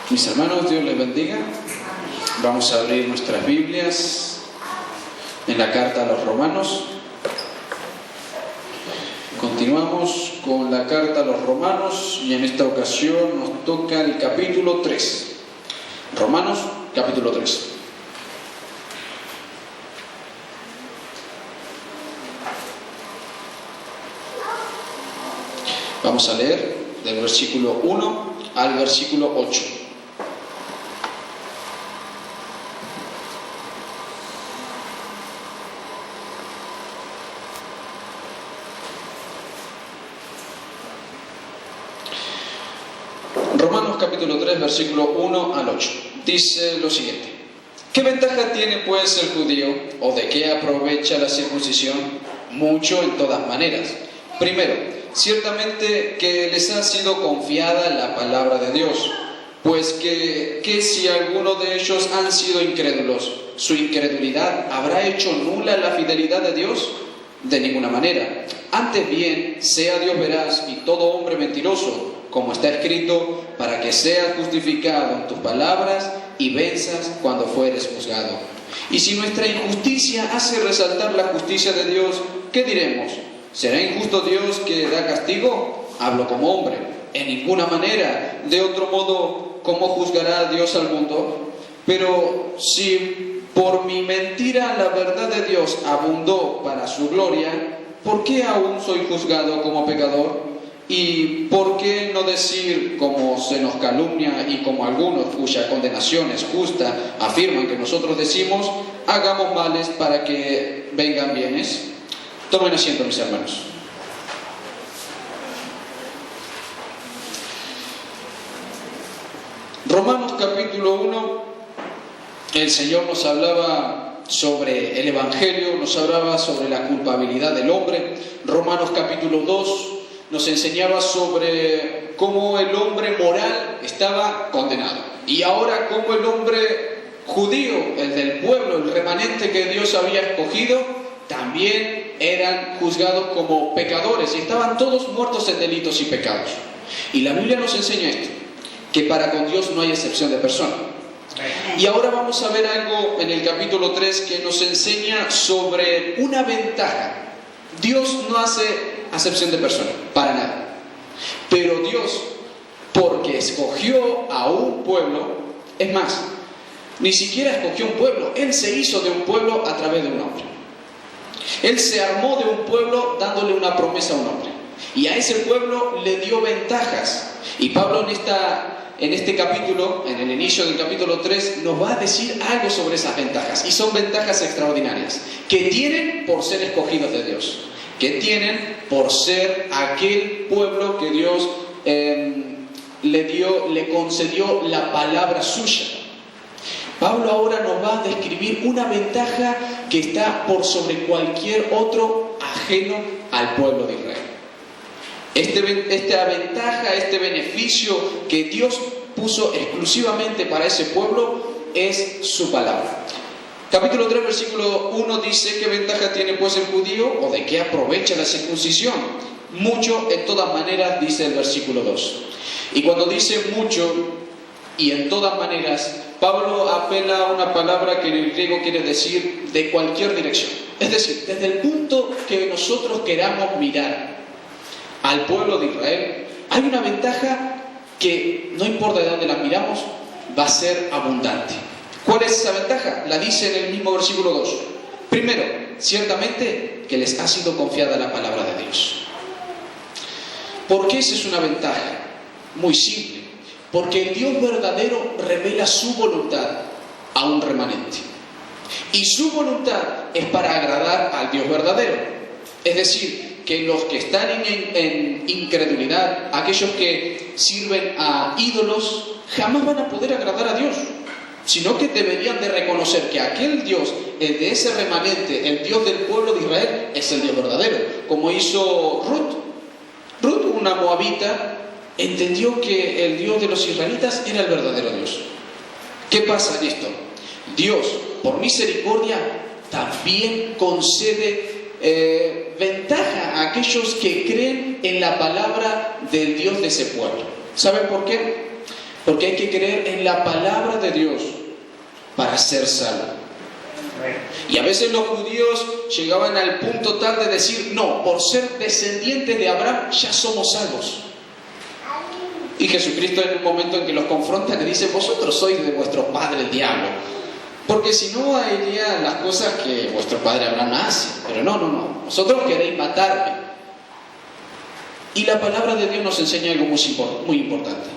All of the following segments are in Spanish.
Mis hermanos, Dios les bendiga. Vamos a abrir nuestras Biblias en la carta a los Romanos. Continuamos con la carta a los Romanos y en esta ocasión nos toca el capítulo 3. Romanos, capítulo 3. Vamos a leer del versículo 1 al versículo 8. Romanos capítulo 3, versículo 1 al 8. Dice lo siguiente: ¿qué ventaja tiene pues el judío, o de qué aprovecha la circuncisión? Mucho en todas maneras. Primero, ciertamente que les ha sido confiada la palabra de Dios, pues que si alguno de ellos han sido incrédulos, ¿su incredulidad habrá hecho nula la fidelidad de Dios? De ninguna manera. Antes bien, sea Dios veraz y todo hombre mentiroso, como está escrito, para que seas justificado en tus palabras y venzas cuando fueres juzgado. Y si nuestra injusticia hace resaltar la justicia de Dios, ¿qué diremos? ¿Será injusto Dios que da castigo? Hablo como hombre. En ninguna manera. De otro modo, ¿cómo juzgará Dios al mundo? Pero si por mi mentira la verdad de Dios abundó para su gloria, ¿por qué aún soy juzgado como pecador? ¿Y por qué no decir, como se nos calumnia y como algunos cuya condenación es justa afirman que nosotros decimos, hagamos males para que vengan bienes? Tomen asiento, mis hermanos. Romanos capítulo 1, el Señor nos hablaba sobre el Evangelio, nos hablaba sobre la culpabilidad del hombre. Romanos capítulo 2 nos enseñaba sobre cómo el hombre moral estaba condenado. Y ahora cómo el hombre judío, el del pueblo, el remanente que Dios había escogido, también eran juzgados como pecadores y estaban todos muertos en delitos y pecados. Y la Biblia nos enseña esto, que para con Dios no hay excepción de persona. Y ahora vamos a ver algo en el capítulo 3 que nos enseña sobre una ventaja. Dios no hace acepción de persona, para nada. Pero Dios, porque escogió a un pueblo, es más, ni siquiera escogió un pueblo, Él se hizo de un pueblo a través de un hombre. Él se armó de un pueblo dándole una promesa a un hombre. Y a ese pueblo le dio ventajas. Y Pablo en este capítulo, en el inicio del capítulo 3, nos va a decir algo sobre esas ventajas. Y son ventajas extraordinarias, que tienen por ser escogidos de Dios, que tienen por ser aquel pueblo que Dios le concedió la palabra suya. Pablo ahora nos va a describir una ventaja que está por sobre cualquier otro ajeno al pueblo de Israel. Esta ventaja, este beneficio que Dios puso exclusivamente para ese pueblo es su palabra. Capítulo 3, versículo 1 dice: ¿qué ventaja tiene pues el judío, o de qué aprovecha la circuncisión? Mucho en todas maneras, dice el versículo 2. Y cuando dice mucho y en todas maneras, Pablo apela a una palabra que en el griego quiere decir de cualquier dirección. Es decir, desde el punto que nosotros queramos mirar al pueblo de Israel, hay una ventaja que no importa de dónde la miramos, va a ser abundante. ¿Cuál es esa ventaja? La dice en el mismo versículo 2. Primero, ciertamente que les ha sido confiada la palabra de Dios. ¿Por qué esa es una ventaja? Muy simple. Porque el Dios verdadero revela su voluntad a un remanente. Y su voluntad es para agradar al Dios verdadero. Es decir, que los que están en incredulidad, aquellos que sirven a ídolos, jamás van a poder agradar a Dios. Sino que deberían de reconocer que aquel Dios, el de ese remanente, el Dios del pueblo de Israel, es el Dios verdadero. Como hizo Ruth. Ruth, una moabita, entendió que el Dios de los israelitas era el verdadero Dios. ¿Qué pasa en esto? Dios, por misericordia, también concede ventaja a aquellos que creen en la palabra del Dios de ese pueblo. ¿Saben por qué? Porque hay que creer en la palabra de Dios para ser salvo. Y a veces los judíos llegaban al punto tal de decir, no, por ser descendientes de Abraham ya somos salvos. Y Jesucristo, en un momento en que los confronta, le dice, vosotros sois de vuestro padre el diablo, porque si no harían las cosas que vuestro padre Abraham hace. Pero no, vosotros queréis matarme. Y la palabra de Dios nos enseña algo muy importante.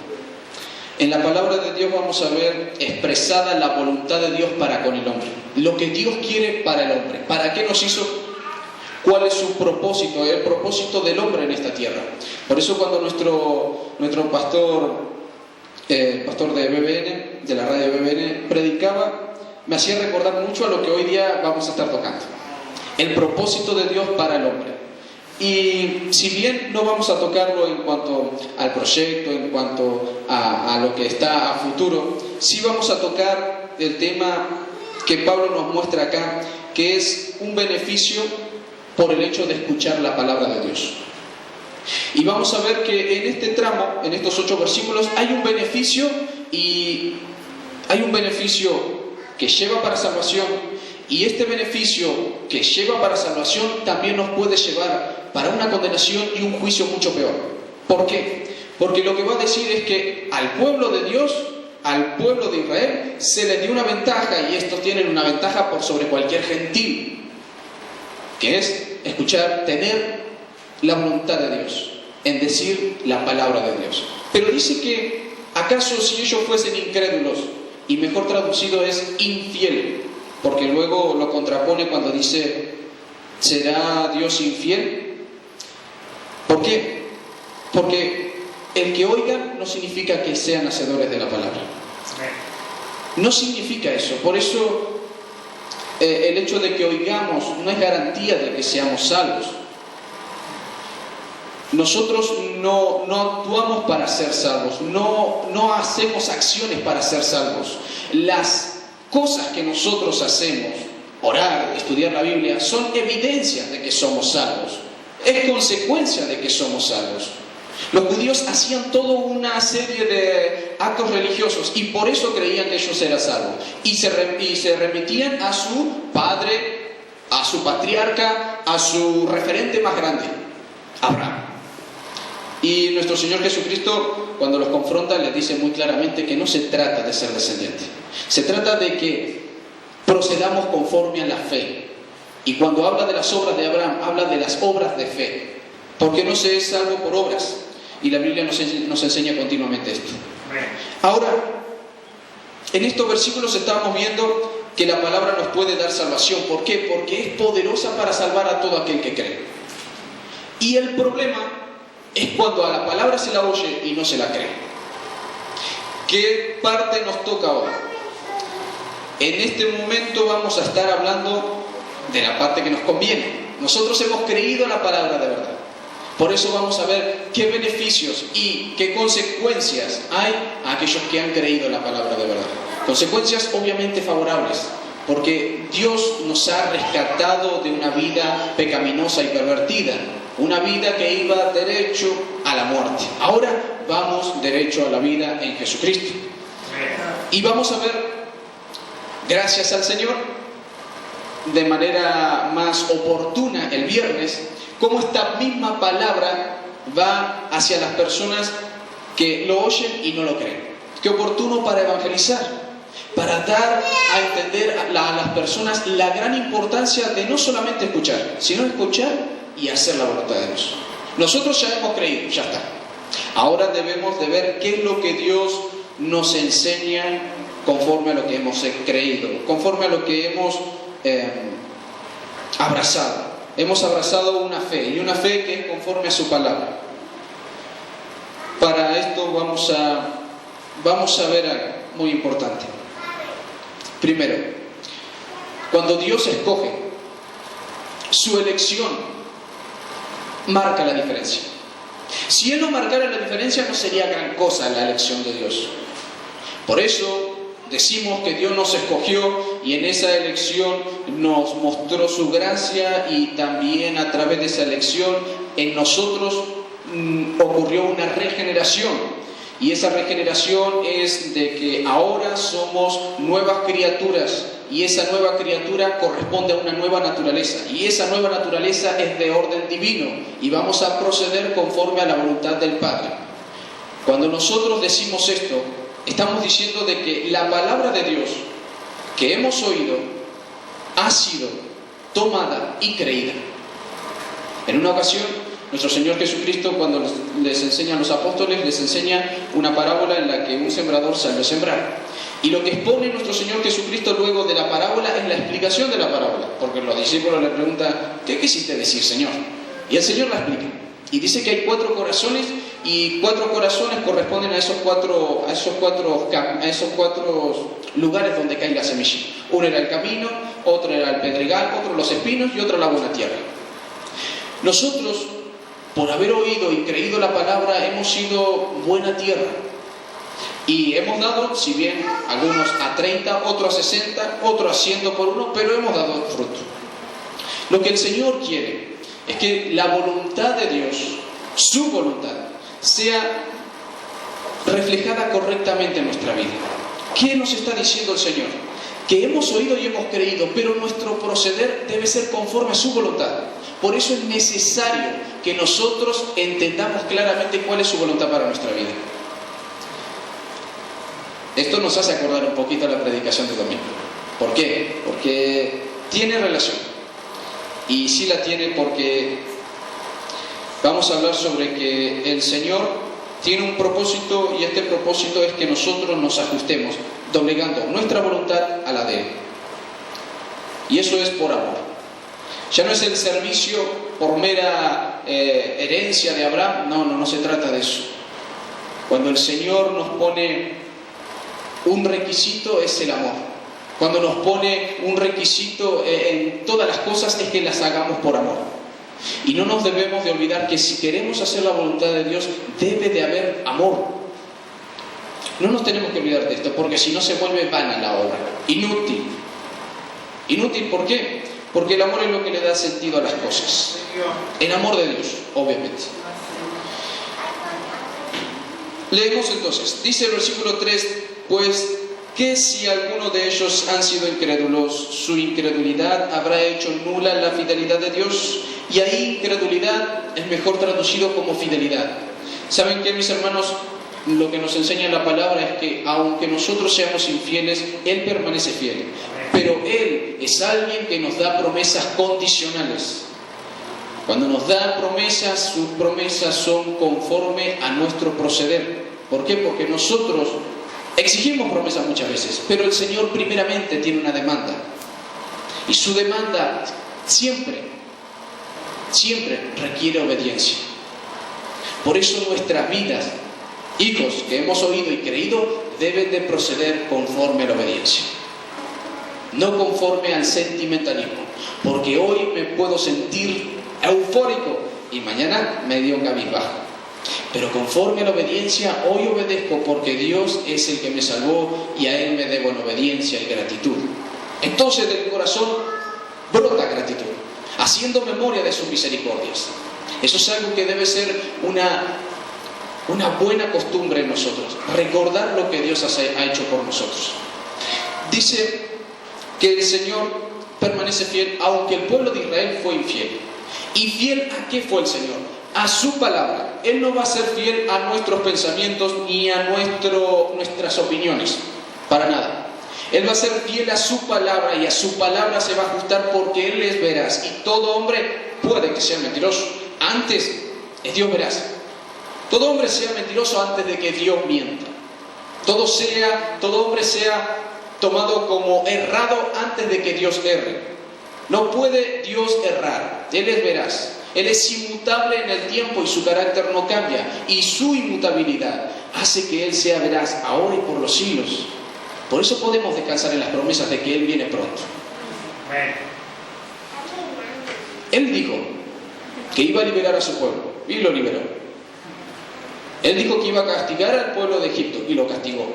En la palabra de Dios vamos a ver expresada la voluntad de Dios para con el hombre. Lo que Dios quiere para el hombre. ¿Para qué nos hizo? ¿Cuál es su propósito? El propósito del hombre en esta tierra. Por eso cuando nuestro pastor, el pastor de BBN, de la radio BBN, predicaba, me hacía recordar mucho a lo que hoy día vamos a estar tocando. El propósito de Dios para el hombre. Y si bien no vamos a tocarlo en cuanto al proyecto, en cuanto a lo que está a futuro, sí vamos a tocar el tema que Pablo nos muestra acá, que es un beneficio por el hecho de escuchar la palabra de Dios. Y vamos a ver que en este tramo, en estos 8 versículos, hay un beneficio, y hay un beneficio que lleva para salvación, y este beneficio que lleva para salvación también nos puede llevar para una condenación y un juicio mucho peor. ¿Por qué? Porque lo que va a decir es que al pueblo de Dios, al pueblo de Israel, se les dio una ventaja, y estos tienen una ventaja por sobre cualquier gentil, que es escuchar, tener la voluntad de Dios, en decir la palabra de Dios. Pero dice que, ¿acaso si ellos fuesen incrédulos? Y mejor traducido es infiel, porque luego lo contrapone cuando dice, ¿será Dios infiel? ¿Por qué? Porque el que oigan no significa que sean hacedores de la palabra. No significa eso. Por eso el hecho de que oigamos no es garantía de que seamos salvos. Nosotros no actuamos para ser salvos, no hacemos acciones para ser salvos. Las cosas que nosotros hacemos, orar, estudiar la Biblia, son evidencias de que somos salvos. Es consecuencia de que somos salvos. Los judíos hacían toda una serie de actos religiosos y por eso creían que ellos eran salvos. Y se remitían a su padre, a su patriarca, a su referente más grande, Abraham. Y nuestro Señor Jesucristo, cuando los confronta, les dice muy claramente que no se trata de ser descendiente. Se trata de que procedamos conforme a la fe. Y cuando habla de las obras de Abraham, habla de las obras de fe. Porque no se es salvo por obras. Y la Biblia nos enseña continuamente esto. Ahora, en estos versículos estábamos viendo que la palabra nos puede dar salvación. ¿Por qué? Porque es poderosa para salvar a todo aquel que cree. Y el problema es cuando a la palabra se la oye y no se la cree. ¿Qué parte nos toca ahora? En este momento vamos a estar hablando de la parte que nos conviene. Nosotros hemos creído la palabra de verdad. Por eso vamos a ver qué beneficios y qué consecuencias hay a aquellos que han creído la palabra de verdad. Consecuencias obviamente favorables, porque Dios nos ha rescatado de una vida pecaminosa y pervertida, una vida que iba derecho a la muerte. Ahora vamos derecho a la vida en Jesucristo. Y vamos a ver, gracias al Señor, de manera más oportuna el viernes, cómo esta misma palabra va hacia las personas que lo oyen y no lo creen. Qué oportuno para evangelizar, para dar a entender a las personas la gran importancia de no solamente escuchar, sino escuchar y hacer la voluntad de Dios. Nosotros ya hemos creído, ya está. Ahora debemos de ver qué es lo que Dios nos enseña conforme a lo que hemos creído, conforme a lo que hemos abrazado. Hemos abrazado una fe, y una fe que es conforme a su palabra. Para esto vamos a ver algo muy importante. Primero, cuando Dios escoge, su elección marca la diferencia. Si Él no marcara la diferencia, no sería gran cosa la elección de Dios. Por eso decimos que Dios nos escogió y en esa elección nos mostró su gracia, y también a través de esa elección en nosotros ocurrió una regeneración. Y esa regeneración es de que ahora somos nuevas criaturas y esa nueva criatura corresponde a una nueva naturaleza y esa nueva naturaleza es de orden divino y vamos a proceder conforme a la voluntad del Padre. Cuando nosotros decimos esto, estamos diciendo de que la palabra de Dios que hemos oído ha sido tomada y creída. En una ocasión, nuestro Señor Jesucristo, cuando les enseña a los apóstoles, les enseña una parábola en la que un sembrador salió a sembrar. Y lo que expone nuestro Señor Jesucristo luego de la parábola es la explicación de la parábola. Porque los discípulos le preguntan, ¿qué quisiste decir, Señor? Y el Señor la explica. Y dice que hay 4 corazones y 4 corazones corresponden a esos cuatro lugares donde cae la semilla. Uno era el camino, otro era el pedregal, otro los espinos y otro la buena tierra. Nosotros, por haber oído y creído la palabra, hemos sido buena tierra. Y hemos dado, si bien algunos a 30, otros a 60, otros a 100 por uno, pero hemos dado fruto. Lo que el Señor quiere es que la voluntad de Dios, su voluntad, sea reflejada correctamente en nuestra vida. ¿Qué nos está diciendo el Señor? Que hemos oído y hemos creído, pero nuestro proceder debe ser conforme a su voluntad. Por eso es necesario que nosotros entendamos claramente cuál es su voluntad para nuestra vida. Esto nos hace acordar un poquito a la predicación de domingo. ¿Por qué? Porque tiene relación. Y sí la tiene porque vamos a hablar sobre que el Señor tiene un propósito y este propósito es que nosotros nos ajustemos, doblegando nuestra voluntad a la de Él. Y eso es por amor. Ya no es el servicio por mera herencia de Abraham, no se trata de eso. Cuando el Señor nos pone un requisito es el amor. Cuando nos pone un requisito en todas las cosas es que las hagamos por amor. Y no nos debemos de olvidar que si queremos hacer la voluntad de Dios debe de haber amor. No nos tenemos que olvidar de esto porque si no se vuelve vana la obra, inútil. ¿Inútil por qué? Porque el amor es lo que le da sentido a las cosas. El amor de Dios, obviamente. Leemos entonces, dice el versículo 3, pues que si alguno de ellos han sido incrédulos, su incredulidad habrá hecho nula la fidelidad de Dios. Y ahí incredulidad es mejor traducido como fidelidad. ¿Saben qué, mis hermanos? Lo que nos enseña la palabra es que aunque nosotros seamos infieles, Él permanece fiel. Pero Él es alguien que nos da promesas condicionales. Cuando nos da promesas, sus promesas son conforme a nuestro proceder. ¿Por qué? Porque nosotros exigimos promesas muchas veces, pero el Señor primeramente tiene una demanda. Y su demanda siempre requiere obediencia. Por eso nuestras vidas, hijos que hemos oído y creído, deben de proceder conforme a la obediencia. No conforme al sentimentalismo. Porque hoy me puedo sentir eufórico y mañana medio cabizbajo. Pero conforme a la obediencia, hoy obedezco porque Dios es el que me salvó y a Él me debo en obediencia y gratitud. Entonces del corazón brota gratitud, haciendo memoria de sus misericordias. Eso es algo que debe ser una buena costumbre en nosotros, recordar lo que Dios ha hecho por nosotros. Dice que el Señor permanece fiel, aunque el pueblo de Israel fue infiel. ¿Y fiel a qué fue el Señor? A su palabra. Él no va a ser fiel a nuestros pensamientos ni a nuestras opiniones, para nada. Él va a ser fiel a su palabra y a su palabra se va a ajustar porque Él es veraz. Y todo hombre puede que sea mentiroso. Antes es Dios veraz. Todo hombre sea mentiroso antes de que Dios mienta. Todo hombre sea tomado como errado antes de que Dios erre. No puede Dios errar. Él es veraz. Él es inmutable en el tiempo y su carácter no cambia. Y su inmutabilidad hace que Él sea veraz ahora y por los siglos. Por eso podemos descansar en las promesas de que Él viene pronto. Él dijo que iba a liberar a su pueblo y lo liberó. Él dijo que iba a castigar al pueblo de Egipto y lo castigó.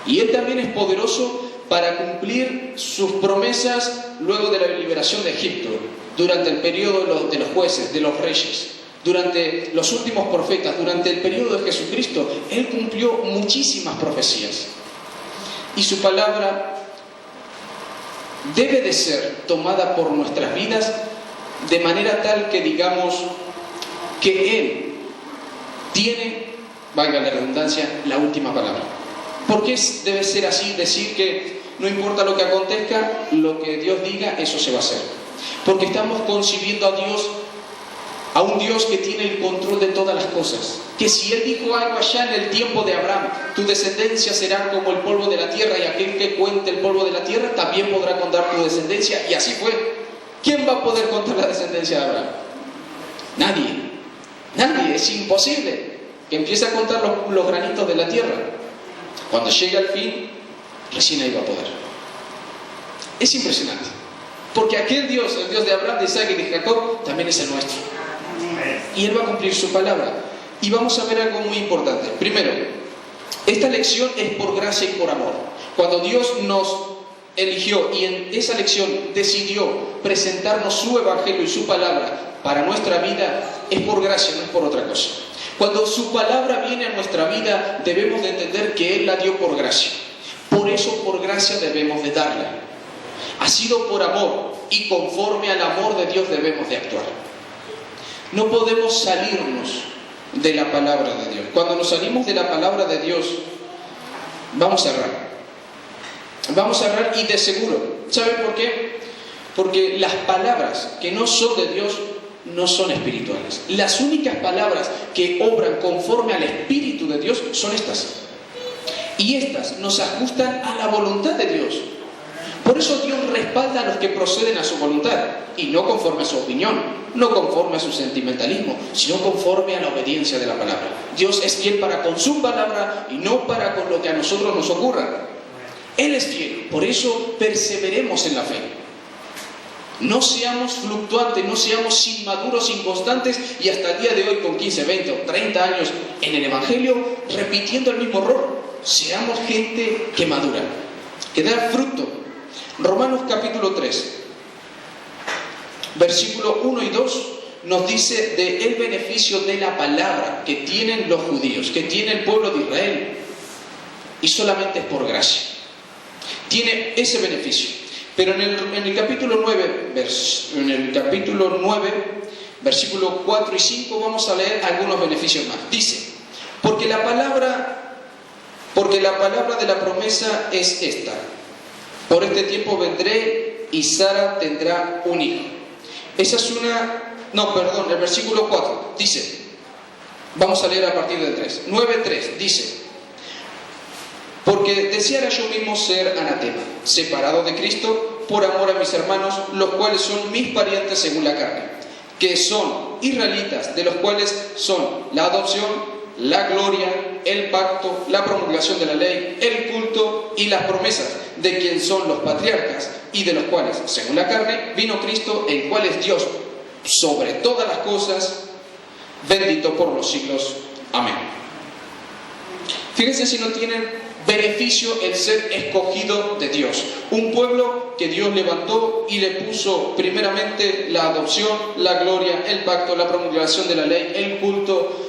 Y Él también es poderoso para cumplir sus promesas luego de la liberación de Egipto, durante el periodo de los jueces, de los reyes. durante los últimos profetas, durante el periodo de Jesucristo, Él cumplió muchísimas profecías. Y su palabra debe de ser tomada por nuestras vidas de manera tal que digamos que Él tiene, valga la redundancia, la última palabra. ¿Por qué debe ser así? Decir que no importa lo que acontezca, lo que Dios diga, eso se va a hacer. Porque estamos concibiendo a un Dios que tiene el control de todas las cosas. Que si Él dijo algo allá en el tiempo de Abraham, tu descendencia será como el polvo de la tierra, y aquel que cuente el polvo de la tierra también podrá contar tu descendencia, y así fue. ¿Quién va a poder contar la descendencia de Abraham? Nadie, es imposible. Que empiece a contar los granitos de la tierra. Cuando llegue al fin, recién ahí va a poder. Es impresionante. Porque aquel Dios, el Dios de Abraham, de Isaac y de Jacob, también es el nuestro. Y Él va a cumplir su palabra. Y vamos a ver algo muy importante. Primero, esta elección es por gracia y por amor. Cuando Dios nos eligió y en esa elección decidió presentarnos su evangelio y su palabra para nuestra vida, es por gracia, no es por otra cosa. Cuando su palabra viene a nuestra vida, debemos de entender que Él la dio por gracia. Por eso, por gracia debemos de darla. Ha sido por amor, y conforme al amor de Dios debemos de actuar. No podemos salirnos de la palabra de Dios. Cuando nos salimos de la palabra de Dios, vamos a errar. Vamos a errar, y de seguro. ¿Saben por qué? Porque las palabras que no son de Dios no son espirituales. Las únicas palabras que obran conforme al Espíritu de Dios son estas. Y estas nos ajustan a la voluntad de Dios. Por eso Dios respalda a los que proceden a su voluntad, y no conforme a su opinión, no conforme a su sentimentalismo, sino conforme a la obediencia de la palabra. Dios es fiel para con su palabra y no para con lo que a nosotros nos ocurra. Él es fiel, por eso perseveremos en la fe. No seamos fluctuantes, no seamos inmaduros, inconstantes, y hasta el día de hoy con 15, 20 o 30 años en el Evangelio repitiendo el mismo error. Seamos gente que madura, que da fruto. Romanos capítulo 3, versículo 1 y 2 nos dice del beneficio de la palabra que tienen los judíos, que tiene el pueblo de Israel, y solamente es por gracia. Tiene ese beneficio. Pero en el capítulo 9, versículo 4 y 5, vamos a leer algunos beneficios más. Dice, porque la palabra de la promesa es esta: por este tiempo vendré y Sara tendrá un hijo. Esa es el versículo 4 dice, vamos a leer a partir del 3. 9:3 dice, porque deseara yo mismo ser anatema, separado de Cristo, por amor a mis hermanos, los cuales son mis parientes según la carne, que son israelitas, de los cuales son la adopción, la gloria, el pacto, la promulgación de la ley, el culto y las promesas, de quien son los patriarcas, y de los cuales, según la carne, vino Cristo, el cual es Dios sobre todas las cosas, bendito por los siglos. Amén. Fíjense si no tienen beneficio el ser escogido de Dios. Un pueblo que Dios levantó y le puso primeramente la adopción, la gloria, el pacto, la promulgación de la ley, el culto,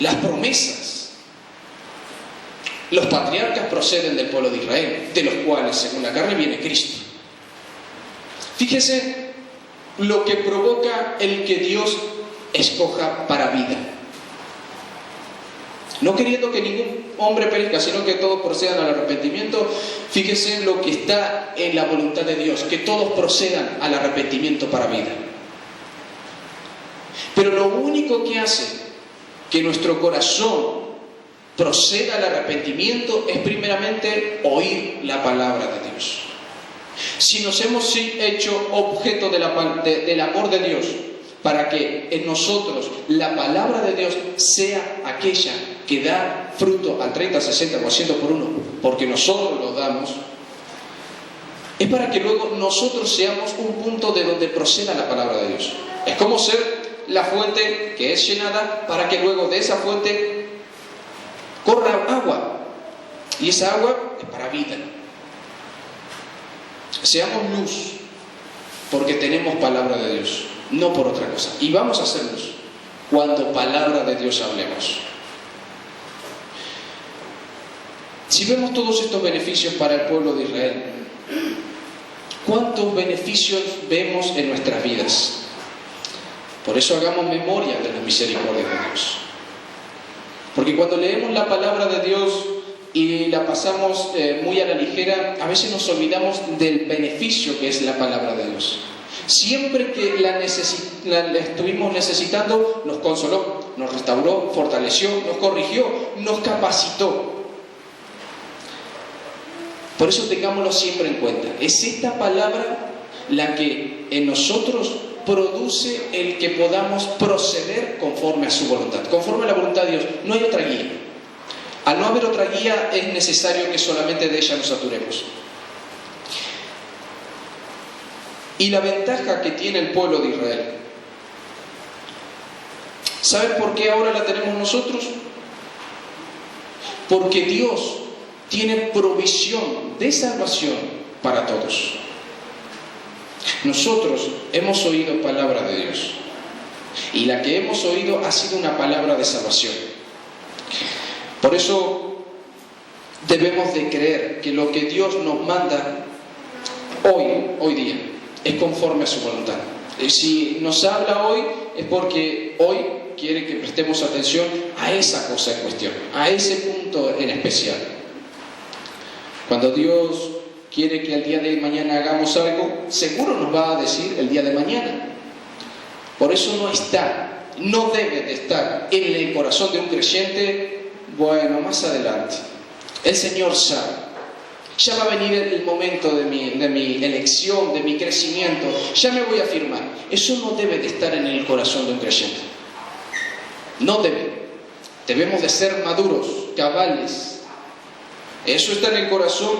las promesas. Los patriarcas proceden del pueblo de Israel, de los cuales, según la carne, viene Cristo. Fíjese lo que provoca el que Dios escoja para vida. No queriendo que ningún hombre perezca, sino que todos procedan al arrepentimiento. Fíjese lo que está en la voluntad de Dios, que todos procedan al arrepentimiento para vida. Pero lo único que hace que nuestro corazón proceda al arrepentimiento es primeramente oír la palabra de Dios. Si nos hemos hecho objeto del amor de Dios, para que en nosotros la palabra de Dios sea aquella que da fruto al 30, 60% por uno, porque nosotros lo damos, es para que luego nosotros seamos un punto de donde proceda la palabra de Dios. Es como ser la fuente que es llenada para que luego de esa fuente corra agua, y esa agua es para vida. Seamos luz porque tenemos palabra de Dios, no por otra cosa, y vamos a ser luz. cuando palabra de Dios hablemos. Si vemos todos estos beneficios para el pueblo de Israel, ¿cuántos beneficios vemos en nuestras vidas? Por eso hagamos memoria de la misericordia de Dios. Porque cuando leemos la palabra de Dios y la pasamos muy a la ligera, a veces nos olvidamos del beneficio que es la palabra de Dios. Siempre que la estuvimos necesitando, nos consoló, nos restauró, fortaleció, nos corrigió, nos capacitó. Por eso tengámoslo siempre en cuenta. Es esta palabra la que en nosotros produce el que podamos proceder conforme a su voluntad, conforme a la voluntad de Dios. No hay otra guía. Al no haber otra guía, es necesario que solamente de ella nos saturemos. Y la ventaja que tiene el pueblo de Israel, ¿saben por qué ahora la tenemos nosotros? Porque Dios tiene provisión de salvación para todos. Nosotros hemos oído palabra de Dios, y la que hemos oído ha sido una palabra de salvación. Por eso debemos de creer que lo que Dios nos manda hoy día es conforme a su voluntad. Si nos habla hoy es porque hoy quiere que prestemos atención a esa cosa en cuestión, a ese punto en especial. Cuando Dios quiere que el día de mañana hagamos algo, seguro nos va a decir el día de mañana. Por eso no debe de estar en el corazón de un creyente, bueno, más adelante. El Señor sabe. Ya va a venir el momento de mi elección, de mi crecimiento. Ya me voy a firmar. Eso no debe de estar en el corazón de un creyente. No debe. Debemos de ser maduros, cabales. Eso está en el corazón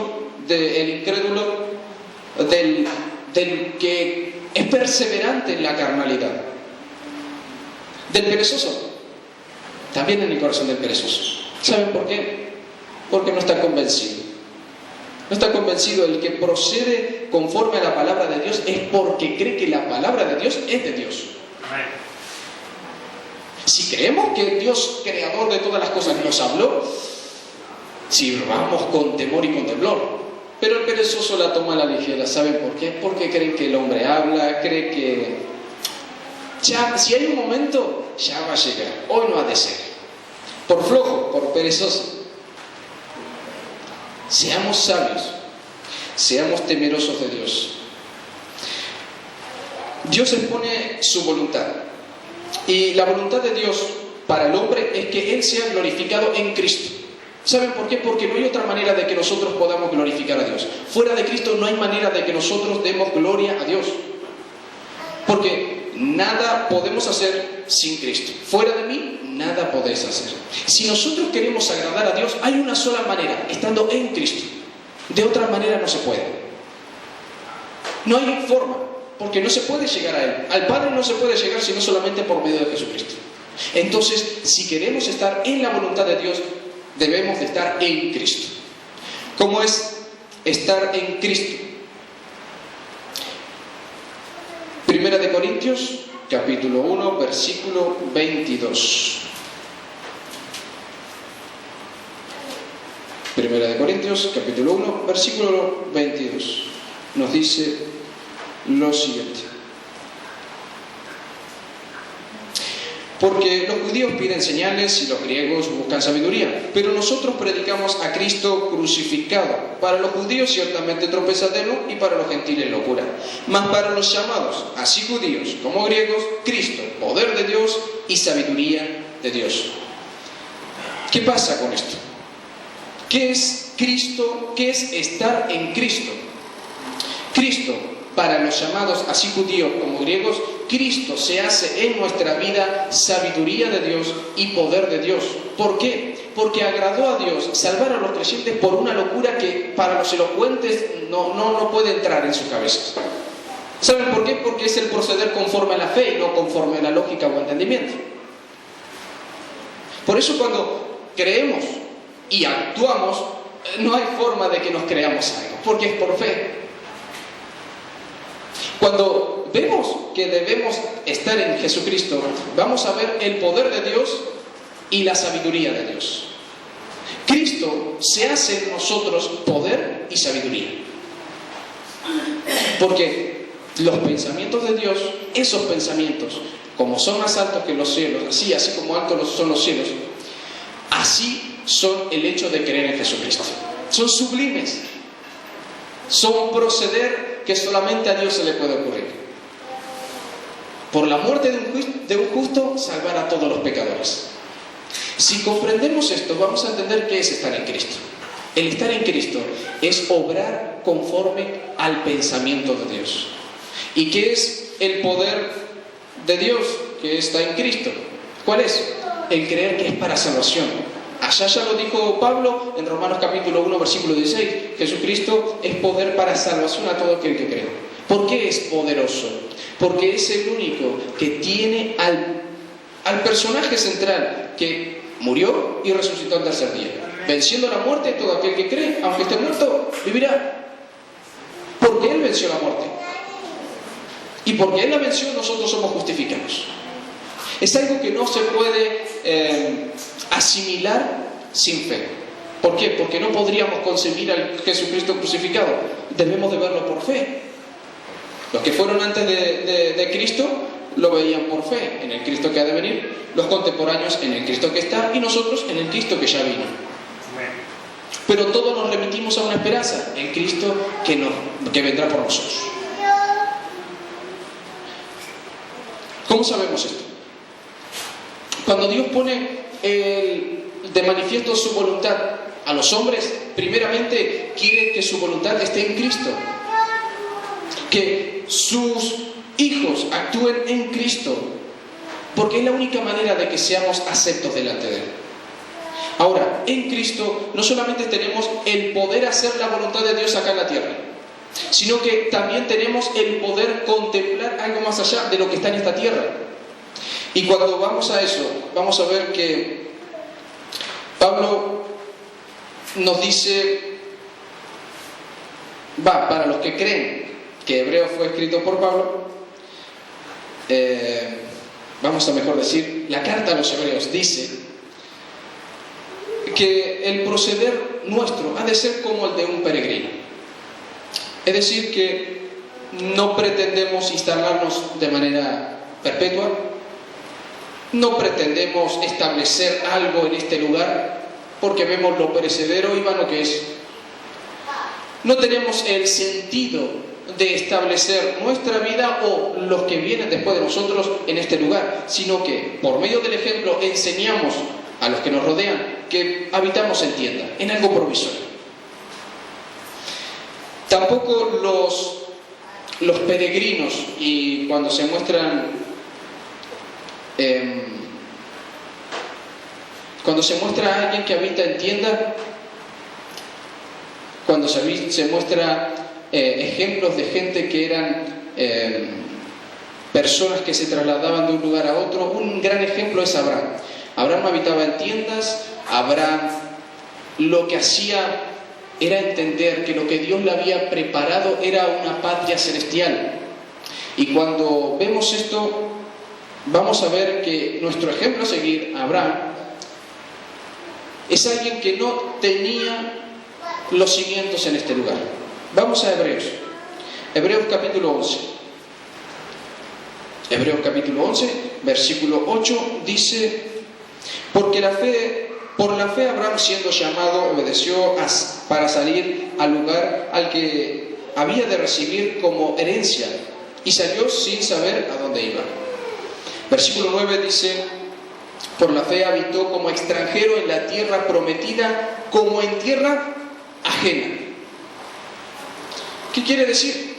del incrédulo, del que es perseverante en la carnalidad. Del perezoso. También en el corazón del perezoso. ¿Saben por qué? Porque no está convencido. No está convencido. El que procede conforme a la palabra de Dios es porque cree que la palabra de Dios es de Dios. Si creemos que Dios, creador de todas las cosas, nos habló, sirvamos con temor y con temblor. Pero el perezoso la toma a la ligera. ¿Saben por qué? Porque creen que el hombre habla, cree que ya, si hay un momento, ya va a llegar. Hoy no ha de ser. Por flojo, por perezoso. Seamos sabios, seamos temerosos de Dios. Dios expone su voluntad. Y la voluntad de Dios para el hombre es que Él sea glorificado en Cristo. ¿Saben por qué? Porque no hay otra manera de que nosotros podamos glorificar a Dios. Fuera de Cristo no hay manera de que nosotros demos gloria a Dios. Porque nada podemos hacer sin Cristo. Fuera de mí, nada podéis hacer. Si nosotros queremos agradar a Dios, hay una sola manera, estando en Cristo. De otra manera no se puede. No hay forma, porque no se puede llegar a Él. Al Padre no se puede llegar sino solamente por medio de Jesucristo. Entonces, si queremos estar en la voluntad de Dios, debemos de estar en Cristo. ¿Cómo es estar en Cristo? Primera de Corintios, capítulo 1, versículo 22. Primera de Corintios, capítulo 1, versículo 22. Nos dice lo siguiente. Porque los judíos piden señales y los griegos buscan sabiduría, pero nosotros predicamos a Cristo crucificado. Para los judíos ciertamente tropezadero y para los gentiles locura. Mas para los llamados, así judíos como griegos, Cristo, poder de Dios y sabiduría de Dios. ¿Qué pasa con esto? ¿Qué es Cristo? ¿Qué es estar en Cristo? Cristo, para los llamados, así judíos como griegos, Cristo se hace en nuestra vida sabiduría de Dios y poder de Dios. ¿Por qué? Porque agradó a Dios salvar a los creyentes por una locura que para los elocuentes no puede entrar en sus cabezas. ¿Saben por qué? Porque es el proceder conforme a la fe y no conforme a la lógica o entendimiento. Por eso cuando creemos y actuamos, no hay forma de que nos creamos algo, porque es por fe. Cuando vemos que debemos estar en Jesucristo, vamos a ver el poder de Dios y la sabiduría de Dios. Cristo se hace en nosotros poder y sabiduría. Porque los pensamientos de Dios, esos pensamientos, como son más altos que los cielos, así como altos son los cielos, así son el hecho de creer en Jesucristo. Son sublimes. Son un proceder que solamente a Dios se le puede ocurrir. Por la muerte de un justo, salvar a todos los pecadores. Si comprendemos esto, vamos a entender qué es estar en Cristo. El estar en Cristo es obrar conforme al pensamiento de Dios. ¿Y qué es el poder de Dios que está en Cristo? ¿Cuál es? El creer que es para salvación. Allá ya lo dijo Pablo en Romanos capítulo 1, versículo 16. Jesucristo es poder para salvación a todo aquel que cree. ¿Por qué es poderoso? Porque es el único que tiene al personaje central que murió y resucitó al tercer día. Venciendo la muerte, todo aquel que cree, aunque esté muerto, vivirá. Porque Él venció la muerte. Y porque Él la venció, nosotros somos justificados. Es algo que no se puede asimilar sin fe. ¿Por qué? Porque no podríamos concebir al Jesucristo crucificado. Debemos de verlo por fe. Los que fueron antes de Cristo lo veían por fe en el Cristo que ha de venir, los contemporáneos en el Cristo que está y nosotros en el Cristo que ya vino. Pero todos nos remitimos a una esperanza, el Cristo que vendrá por nosotros. ¿Cómo sabemos esto? Cuando Dios pone de manifiesto su voluntad a los hombres, primeramente quiere que su voluntad esté en Cristo, que sus hijos actúen en Cristo, porque es la única manera de que seamos aceptos delante de Él. Ahora, en Cristo no solamente tenemos el poder hacer la voluntad de Dios acá en la tierra, sino que también tenemos el poder contemplar algo más allá de lo que está en esta tierra. Y cuando vamos a eso, vamos a ver que Pablo nos dice, para los que creen que Hebreos fue escrito por Pablo, vamos a mejor decir, la carta a los Hebreos dice que el proceder nuestro ha de ser como el de un peregrino. Es decir, que no pretendemos instalarnos de manera perpetua, no pretendemos establecer algo en este lugar porque vemos lo perecedero y vano que es. No tenemos el sentido de establecer nuestra vida o los que vienen después de nosotros en este lugar, sino que por medio del ejemplo enseñamos a los que nos rodean que habitamos en tienda, en algo provisorio. Tampoco los peregrinos, y cuando se muestran cuando se muestra a alguien que habita en tienda, cuando se muestra ejemplos de gente que eran personas que se trasladaban de un lugar a otro, un gran ejemplo es Abraham. Abraham habitaba en tiendas. Abraham lo que hacía era entender que lo que Dios le había preparado era una patria celestial. Y cuando vemos esto, vamos a ver que nuestro ejemplo a seguir, Abraham, es alguien que no tenía los cimientos en este lugar. Vamos a Hebreos. Hebreos capítulo 11. Hebreos capítulo 11, versículo 8, dice: porque por la fe Abraham, siendo llamado, obedeció para salir al lugar al que había de recibir como herencia, y salió sin saber a dónde iba. Versículo 9 dice: por la fe habitó como extranjero en la tierra prometida, como en tierra ajena. ¿Qué quiere decir?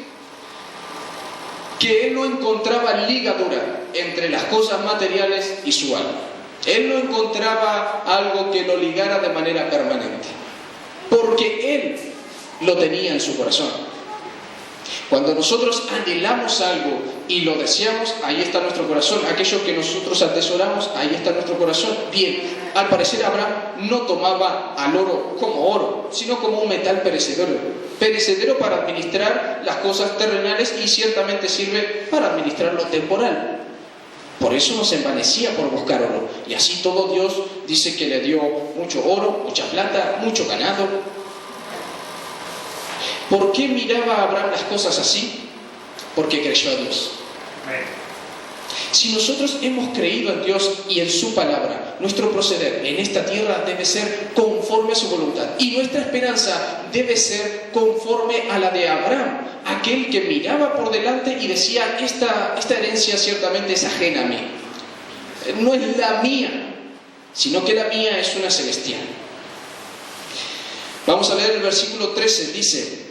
Que él no encontraba ligadura entre las cosas materiales y su alma. Él no encontraba algo que lo ligara de manera permanente, porque él lo tenía en su corazón. Cuando nosotros anhelamos algo y lo deseamos, ahí está nuestro corazón. Aquello que nosotros atesoramos, ahí está nuestro corazón. Bien, Al parecer Abraham no tomaba al oro como oro, sino como un metal perecedero para administrar las cosas terrenales y ciertamente sirve para administrar lo temporal. Por eso no se envanecía por buscar oro. Y así todo Dios dice que le dio mucho oro, mucha plata, mucho ganado. ¿Por qué miraba Abraham las cosas así? Porque creyó a Dios. Si nosotros hemos creído en Dios y en su palabra, nuestro proceder en esta tierra debe ser conforme a su voluntad. Y nuestra esperanza debe ser conforme a la de Abraham, aquel que miraba por delante y decía, esta herencia ciertamente es ajena a mí. No es la mía, sino que la mía es una celestial. Vamos a leer el versículo 13, dice: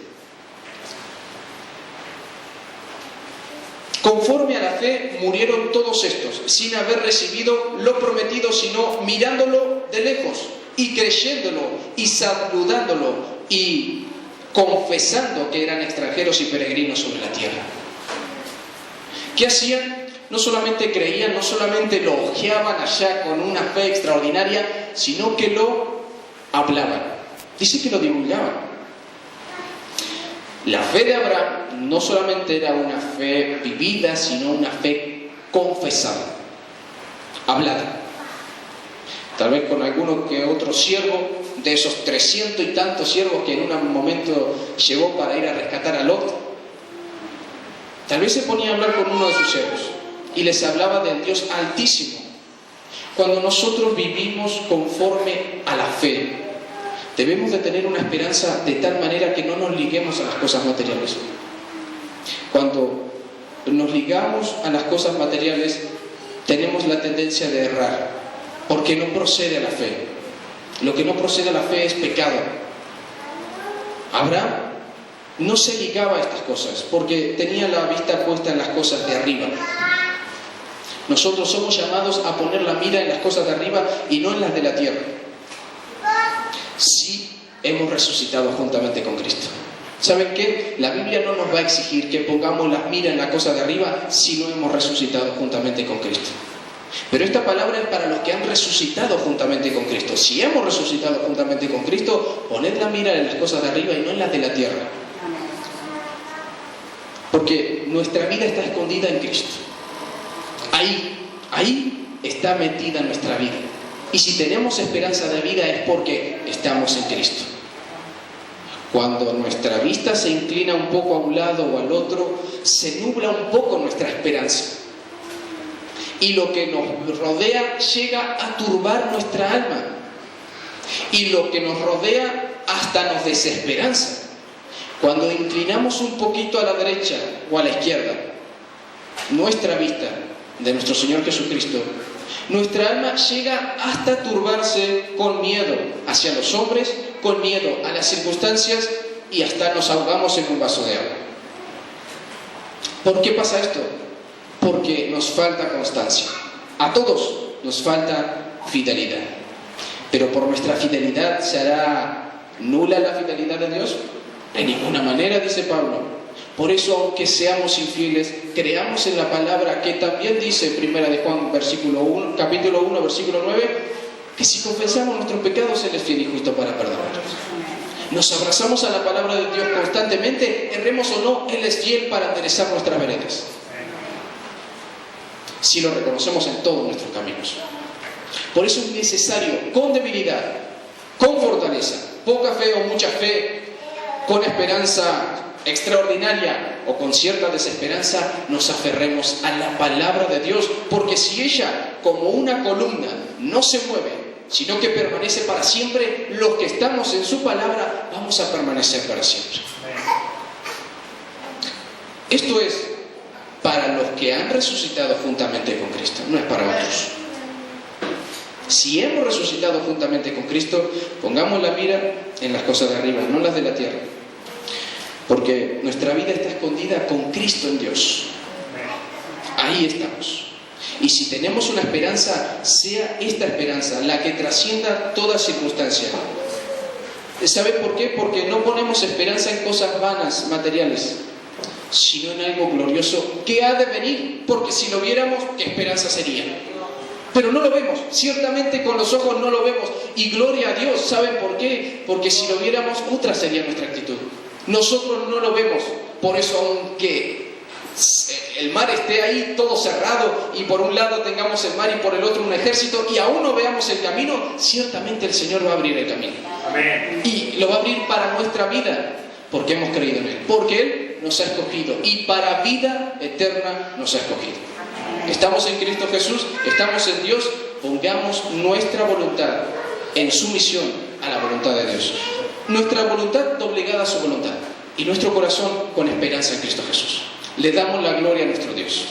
conforme a la fe murieron todos estos, sin haber recibido lo prometido, sino mirándolo de lejos y creyéndolo y saludándolo y confesando que eran extranjeros y peregrinos sobre la tierra. ¿Qué hacían? No solamente creían, no solamente lo ojeaban allá con una fe extraordinaria, sino que lo hablaban. Dice que lo divulgaban. La fe de Abraham no solamente era una fe vivida, sino una fe confesada, hablada. Tal vez con alguno que otro siervo, de esos 300 y tantos siervos que en un momento llevó para ir a rescatar a Lot, tal vez se ponía a hablar con uno de sus siervos y les hablaba del Dios Altísimo. Cuando nosotros vivimos conforme a la fe, debemos de tener una esperanza de tal manera que no nos liguemos a las cosas materiales. Cuando nos ligamos a las cosas materiales, tenemos la tendencia de errar, porque no procede a la fe. Lo que no procede a la fe es pecado. Abraham no se ligaba a estas cosas, porque tenía la vista puesta en las cosas de arriba. Nosotros somos llamados a poner la mira en las cosas de arriba y no en las de la tierra. Sí hemos resucitado juntamente con Cristo. ¿Saben qué? La Biblia no nos va a exigir que pongamos la mira en la cosa de arriba si no hemos resucitado juntamente con Cristo. Pero esta palabra es para los que han resucitado juntamente con Cristo. Si hemos resucitado juntamente con Cristo, poned la mira en las cosas de arriba y no en las de la tierra. Porque nuestra vida está escondida en Cristo. Ahí está metida nuestra vida. Y si tenemos esperanza de vida es porque estamos en Cristo. Cuando nuestra vista se inclina un poco a un lado o al otro, se nubla un poco nuestra esperanza. Y lo que nos rodea llega a turbar nuestra alma. Y lo que nos rodea hasta nos desesperanza. Cuando inclinamos un poquito a la derecha o a la izquierda, nuestra vista de nuestro Señor Jesucristo, nuestra alma llega hasta turbarse con miedo hacia los hombres, con miedo a las circunstancias y hasta nos ahogamos en un vaso de agua. ¿Por qué pasa esto? Porque nos falta constancia. A todos nos falta fidelidad. Pero por nuestra fidelidad ¿se hará nula la fidelidad de Dios? De ninguna manera, dice Pablo. Por eso, aunque seamos infieles, creamos en la palabra que también dice, primera de Juan, capítulo 1, versículo 9, que si confesamos nuestros pecados, Él es fiel y justo para perdonarnos. Nos abrazamos a la palabra de Dios constantemente, erremos o no, Él es fiel para enderezar nuestras veredas. Si lo reconocemos en todos nuestros caminos. Por eso es necesario, con debilidad, con fortaleza, poca fe o mucha fe, con esperanza extraordinaria o con cierta desesperanza, nos aferremos a la palabra de Dios, porque si ella, como una columna, no se mueve, sino que permanece para siempre, los que estamos en su palabra vamos a permanecer para siempre. Esto es para los que han resucitado juntamente con Cristo, no es para otros. Si hemos resucitado juntamente con Cristo, pongamos la mira en las cosas de arriba, no en las de la tierra. Porque nuestra vida está escondida con Cristo en Dios. Ahí estamos. Y si tenemos una esperanza, sea esta esperanza la que trascienda toda circunstancia. ¿Saben por qué? Porque no ponemos esperanza en cosas vanas, materiales, sino en algo glorioso que ha de venir. Porque si lo viéramos, ¿qué esperanza sería? Pero no lo vemos, ciertamente con los ojos no lo vemos. Y gloria a Dios, ¿saben por qué? Porque si lo viéramos, otra sería nuestra actitud. Nosotros no lo vemos, por eso aunque el mar esté ahí todo cerrado y por un lado tengamos el mar y por el otro un ejército y aún no veamos el camino, ciertamente el Señor va a abrir el camino. Amén. Y lo va a abrir para nuestra vida, porque hemos creído en Él, porque Él nos ha escogido y para vida eterna nos ha escogido. Estamos en Cristo Jesús, estamos en Dios, pongamos nuestra voluntad en sumisión a la voluntad de Dios. Nuestra voluntad doblegada a su voluntad y nuestro corazón con esperanza en Cristo Jesús. Le damos la gloria a nuestro Dios.